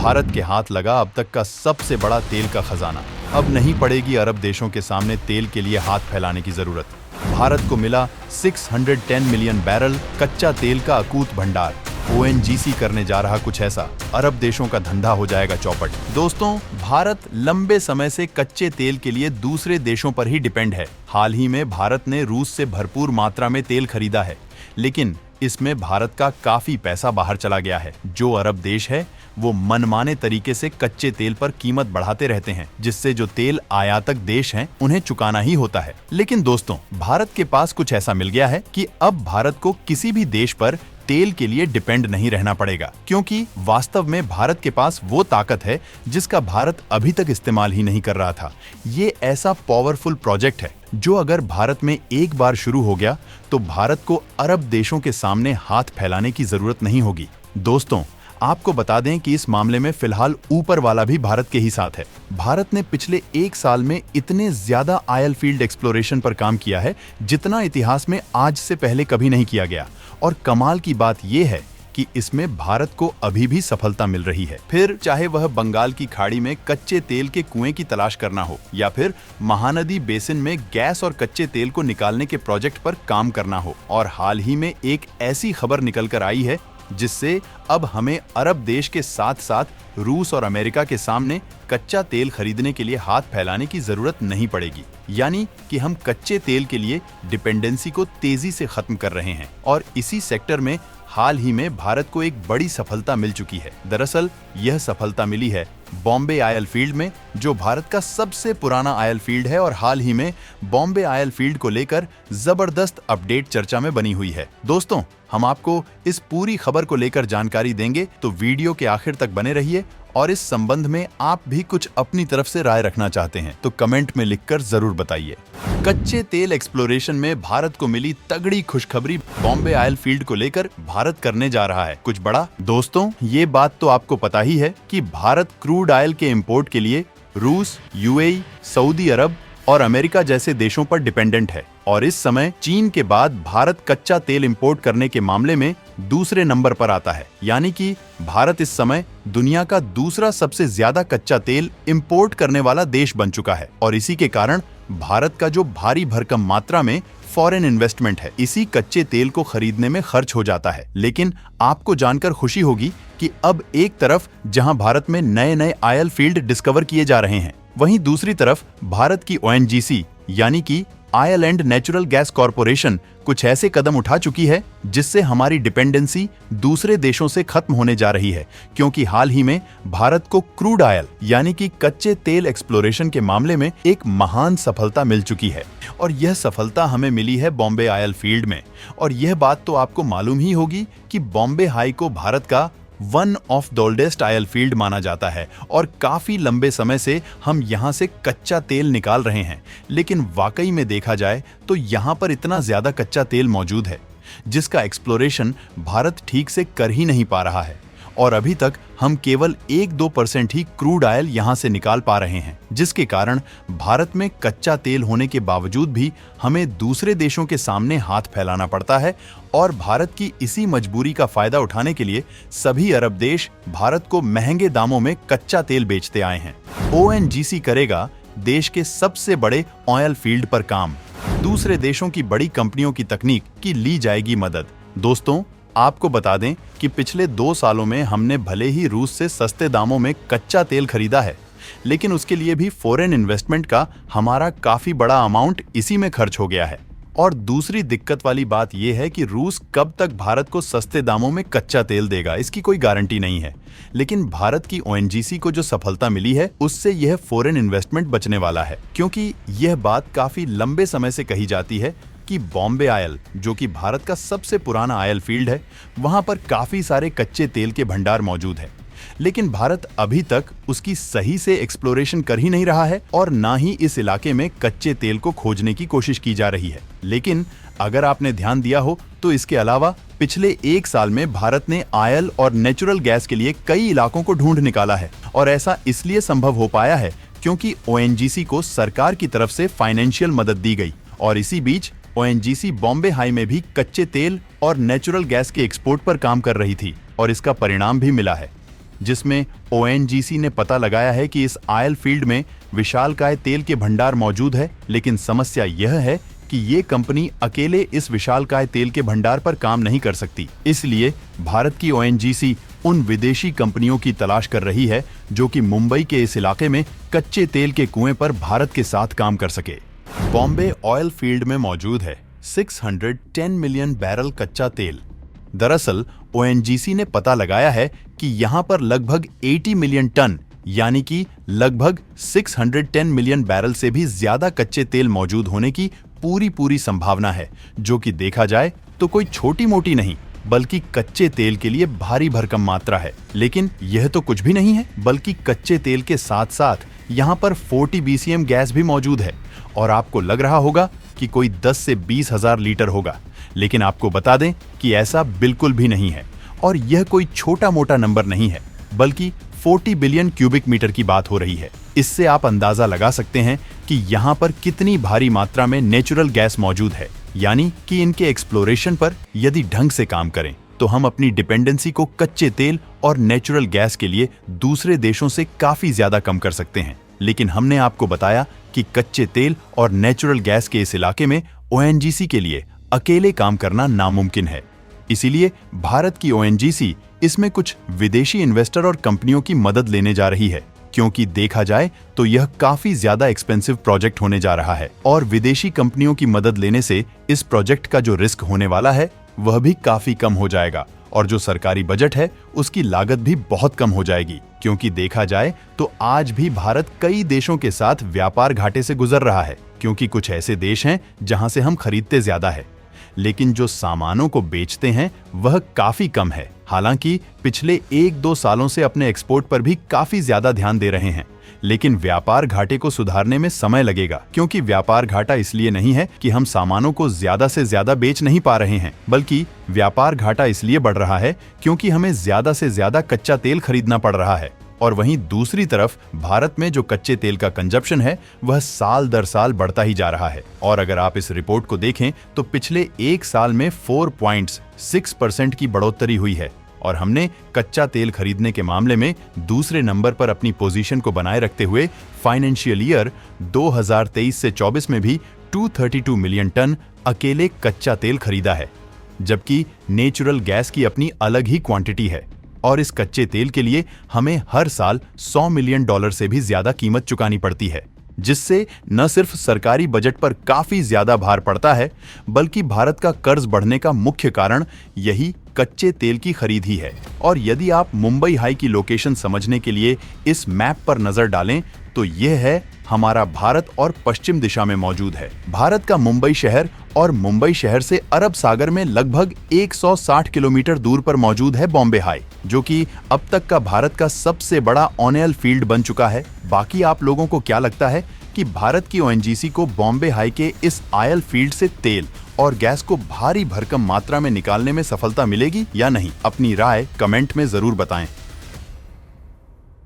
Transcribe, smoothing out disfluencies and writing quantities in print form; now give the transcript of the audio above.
भारत के हाथ लगा अब तक का सबसे बड़ा तेल का खजाना। अब नहीं पड़ेगी अरब देशों के सामने तेल के लिए हाथ फैलाने की जरूरत। भारत को मिला 610 मिलियन बैरल कच्चा तेल का अकूत भंडार। ओएनजीसी करने जा रहा कुछ ऐसा, अरब देशों का धंधा हो जाएगा चौपट। दोस्तों, भारत लंबे समय से कच्चे तेल के लिए दूसरे देशों पर ही डिपेंड है। हाल ही में भारत ने रूस से भरपूर मात्रा में तेल खरीदा है, लेकिन इसमें भारत का काफी पैसा बाहर चला गया है। जो अरब देश है वो मनमाने तरीके से कच्चे तेल पर कीमत बढ़ाते रहते हैं, जिससे जो तेल आयातक देश हैं उन्हें चुकाना ही होता है। लेकिन दोस्तों, भारत के पास कुछ ऐसा मिल गया है कि अब भारत को किसी भी देश पर तेल के लिए डिपेंड नहीं रहना पड़ेगा, क्योंकि वास्तव में भारत के पास वो ताकत है जिसका भारत अभी तक इस्तेमाल ही नहीं कर रहा था। ये ऐसा पावरफुल प्रोजेक्ट है जो अगर भारत में एक बार शुरू हो गया तो भारत को अरब देशों के सामने हाथ फैलाने की जरूरत नहीं होगी। दोस्तों, आपको बता दें कि इस मामले में फिलहाल ऊपर वाला भी भारत के ही साथ है। भारत ने पिछले एक साल में इतने ज्यादा ऑयल फील्ड एक्सप्लोरेशन पर काम किया है जितना इतिहास में आज से पहले कभी नहीं किया गया। और कमाल की बात यह है कि इसमें भारत को अभी भी सफलता मिल रही है। फिर चाहे वह बंगाल की खाड़ी में कच्चे तेल के कुएं की तलाश करना हो या फिर महानदी बेसिन में गैस और कच्चे तेल को निकालने के प्रोजेक्ट पर काम करना हो। और हाल ही में एक ऐसी खबर निकल कर आई है जिससे अब हमें अरब देश के साथ साथ रूस और अमेरिका के सामने कच्चा तेल खरीदने के लिए हाथ फैलाने की जरूरत नहीं पड़ेगी। यानी कि हम कच्चे तेल के लिए डिपेंडेंसी को तेजी से खत्म कर रहे हैं। और इसी सेक्टर में हाल ही में भारत को एक बड़ी सफलता मिल चुकी है। दरअसल यह सफलता मिली है बॉम्बे ऑयल फील्ड में, जो भारत का सबसे पुराना ऑयल फील्ड है। और हाल ही में बॉम्बे ऑयल फील्ड को लेकर जबरदस्त अपडेट चर्चा में बनी हुई है। दोस्तों, हम आपको इस पूरी खबर को लेकर जानकारी देंगे, तो वीडियो के आखिर तक बने रहिए। और इस संबंध में आप भी कुछ अपनी तरफ से राय रखना चाहते हैं तो कमेंट में लिखकर जरूर बताइए। कच्चे तेल एक्सप्लोरेशन में भारत को मिली तगड़ी खुशखबरी। बॉम्बे ऑयल फील्ड को लेकर भारत करने जा रहा है कुछ बड़ा। दोस्तों, ये बात तो आपको पता ही है कि भारत क्रूड ऑयल के इंपोर्ट के लिए रूस, यूएई, सऊदी अरब और अमेरिका जैसे देशों पर डिपेंडेंट है। और इस समय चीन के बाद भारत कच्चा तेल इंपोर्ट करने के मामले में दूसरे नंबर पर आता है। यानी कि भारत इस समय दुनिया का दूसरा सबसे ज्यादा कच्चा तेल इंपोर्ट करने वाला देश बन चुका है। और इसी के कारण भारत का जो भारी भरकम मात्रा में फॉरेन इन्वेस्टमेंट है, इसी कच्चे तेल को खरीदने में खर्च हो जाता है। लेकिन आपको जानकर खुशी होगी कि अब एक तरफ जहां भारत में नए नए ऑयल फील्ड डिस्कवर किए जा रहे हैं, वहीं दूसरी तरफ भारत की ओएनजीसी यानी कि oil and natural gas corporation कुछ ऐसे कदम उठा चुकी है जिससे हमारी डिपेंडेंसी दूसरे देशों से खत्म होने जा रही है। क्योंकि हाल ही में भारत को क्रूड ऑयल यानी कि कच्चे तेल एक्सप्लोरेशन के मामले में एक महान सफलता मिल चुकी है। और यह सफलता हमें मिली है बॉम्बे ऑयल फील्ड में। और यह बात तो आपको मालूम ही होगी कि बॉम्बे हाई को भारत का one of the oldest oil field माना जाता है। और काफी लंबे समय से हम यहाँ से कच्चा तेल निकाल रहे हैं। लेकिन वाकई में देखा जाए तो यहाँ पर इतना ज्यादा कच्चा तेल मौजूद है जिसका एक्सप्लोरेशन भारत ठीक से कर ही नहीं पा रहा है। और अभी तक हम केवल 1-2% ही क्रूड ऑयल यहाँ से निकाल पा रहे हैं, जिसके कारण भारत में कच्चा तेल होने के बावजूद भी हमें दूसरे देशों के सामने हाथ फैलाना पड़ता है। और भारत की इसी मजबूरी का फायदा उठाने के लिए सभी अरब देश भारत को महंगे दामों में कच्चा तेल बेचते आए हैं। ओएनजीसी करेगा देश के सबसे बड़े ऑयल फील्ड पर काम। दूसरे देशों की बड़ी कंपनियों की तकनीक की ली जाएगी मदद। दोस्तों, आपको बता दें कि पिछले 2 सालों में हमने भले ही रूस से सस्ते दामों में कच्चा तेल खरीदा है, लेकिन उसके लिए भी फॉरेन इन्वेस्टमेंट का हमारा काफी बड़ा अमाउंट इसी में खर्च हो गया है। और दूसरी दिक्कत वाली बात यह है कि रूस कब तक भारत को सस्ते दामों में कच्चा तेल देगा, इसकी कोई गारंटी नहीं है। लेकिन भारत की ओएनजीसी को जो सफलता मिली है उससे यह फॉरेन इन्वेस्टमेंट बचने वाला है। क्योंकि यह बात काफी लंबे समय से कही जाती है कि बॉम्बे ऑयल, जो कि भारत का सबसे पुराना ऑयल फील्ड है, वहां पर काफी सारे कच्चे तेल के भंडार मौजूद है। लेकिन भारत अभी तक उसकी सही से एक्सप्लोरेशन कर ही नहीं रहा है और ना ही इस इलाके में कच्चे तेल को खोजने की कोशिश की जा रही है। लेकिन अगर आपने ध्यान दिया हो तो इसके अलावा पिछले 1 साल में भारत ने ऑयल और नेचुरल गैस के लिए कई इलाकों को ढूंढ निकाला है। और ऐसा इसलिए संभव हो पाया है क्योंकि ओएनजीसी को सरकार की तरफ से फाइनेंशियल मदद दी गई। और इसी बीच ओएनजीसी बॉम्बे हाई में भी कच्चे तेल और नेचुरल गैस के एक्सपोर्ट पर काम कर रही थी और इसका परिणाम भी मिला है। जिसमें ONGC ने पता लगाया है कि इस ऑयल फील्ड में विशालकाय तेल के भंडार मौजूद है, लेकिन समस्या यह है कि ये कंपनी अकेले इस विशालकाय तेल के भंडार पर काम नहीं कर सकती। इसलिए भारत की ONGC उन विदेशी कंपनियों की तलाश कर रही है जो कि मुंबई के इस इलाके में कच्चे तेल के कुएं पर भारत के साथ काम कर सके। बॉम्बे ऑयल फील्ड में मौजूद है 610 मिलियन बैरल कच्चा तेल। दरअसल ONGC ने पता लगाया है कि यहाँ पर लगभग 80 मिलियन टन यानी कि लगभग 610 मिलियन बैरल से भी ज्यादा कच्चे तेल मौजूद होने की पूरी संभावना है, जो कि देखा जाए तो कोई छोटी मोटी नहीं बल्कि कच्चे तेल के लिए भारी भरकम मात्रा है। लेकिन यह तो कुछ भी नहीं है, बल्कि कच्चे तेल के साथ साथ यहाँ पर 40 BCM गैस भी मौजूद है। और आपको लग रहा होगा कि कोई 10 से 20 हजार लीटर होगा, लेकिन आपको बता दें कि ऐसा बिल्कुल भी नहीं है। और यह कोई छोटा मोटा नंबर नहीं है, बल्कि 40 बिलियन क्यूबिक मीटर की बात हो रही है। इससे आप अंदाजा लगा सकते हैं कि यहाँ पर कितनी भारी मात्रा में नेचुरल गैस मौजूद है। यानी कि इनके एक्सप्लोरेशन पर यदि ढंग से काम करें तो हम अपनी डिपेंडेंसी को कच्चे तेल और नेचुरल गैस के लिए दूसरे देशों से काफी ज्यादा कम कर सकते हैं। लेकिन हमने आपको बताया कि कच्चे तेल और नेचुरल गैस के इस इलाके में ONGC के लिए अकेले काम करना नामुमकिन है। इसीलिए भारत की ONGC इसमें कुछ विदेशी इन्वेस्टर और कंपनियों की मदद लेने जा रही है, क्योंकि देखा जाए तो यह काफी ज्यादा एक्सपेंसिव प्रोजेक्ट होने जा रहा है। और विदेशी कंपनियों की मदद लेने से इस प्रोजेक्ट का जो रिस्क होने वाला है वह भी काफी कम हो जाएगा, और जो सरकारी बजट है उसकी लागत भी बहुत कम हो जाएगी। क्योंकि देखा जाए तो आज भी भारत कई देशों के साथ व्यापार घाटे से गुजर रहा है, क्योंकि कुछ ऐसे देश हैं जहां से हम खरीदते ज्यादा है, लेकिन जो सामानों को बेचते हैं वह काफी कम है। हालांकि पिछले 1-2 सालों से अपने एक्सपोर्ट पर भी काफी ज्यादा ध्यान दे रहे हैं, लेकिन व्यापार घाटे को सुधारने में समय लगेगा। क्योंकि व्यापार घाटा इसलिए नहीं है कि हम सामानों को ज्यादा से ज्यादा बेच नहीं पा रहे हैं, बल्कि व्यापार घाटा इसलिए बढ़ रहा है क्योंकि हमें ज्यादा से ज्यादा कच्चा तेल खरीदना पड़ रहा है। और वहीं दूसरी तरफ भारत में जो कच्चे तेल का कंजप्शन है वह साल दर साल बढ़ता ही जा रहा है। और अगर आप इस रिपोर्ट को देखें तो पिछले 1 साल में 4.6% की बढ़ोतरी हुई है, और हमने कच्चा तेल खरीदने के मामले में दूसरे नंबर पर अपनी पोजीशन को बनाए रखते हुए फाइनेंशियल ईयर 2023 से 24 में भी 232 मिलियन टन अकेले कच्चा तेल खरीदा है, जबकि नेचुरल गैस की अपनी अलग ही क्वांटिटी है। और इस कच्चे तेल के लिए हमें हर साल $100 मिलियन से भी ज्यादा कीमत चुकानी पड़ती है, जिससे न सिर्फ सरकारी बजट पर काफी ज्यादा भार पड़ता है, बल्कि भारत का कर्ज बढ़ने का मुख्य कारण यही कच्चे तेल की खरीद ही है। और यदि आप मुंबई हाई की लोकेशन समझने के लिए इस मैप पर नजर डालें तो यह है हमारा भारत और पश्चिम दिशा में मौजूद है। भारत का मुंबई शहर और मुंबई शहर से अरब सागर में लगभग 160 किलोमीटर दूर पर मौजूद है बॉम्बे हाई, जो कि अब तक का भारत का सबसे बड़ा ऑयल फील्ड बन चुका है। बाकी आप लोगों को क्या लगता है कि भारत की ONGC को बॉम्बे हाई के इस ऑयल फील्ड से तेल और गैस को भारी भरकम मात्रा में निकालने में सफलता मिलेगी या नहीं? अपनी राय कमेंट में जरूर बताएं।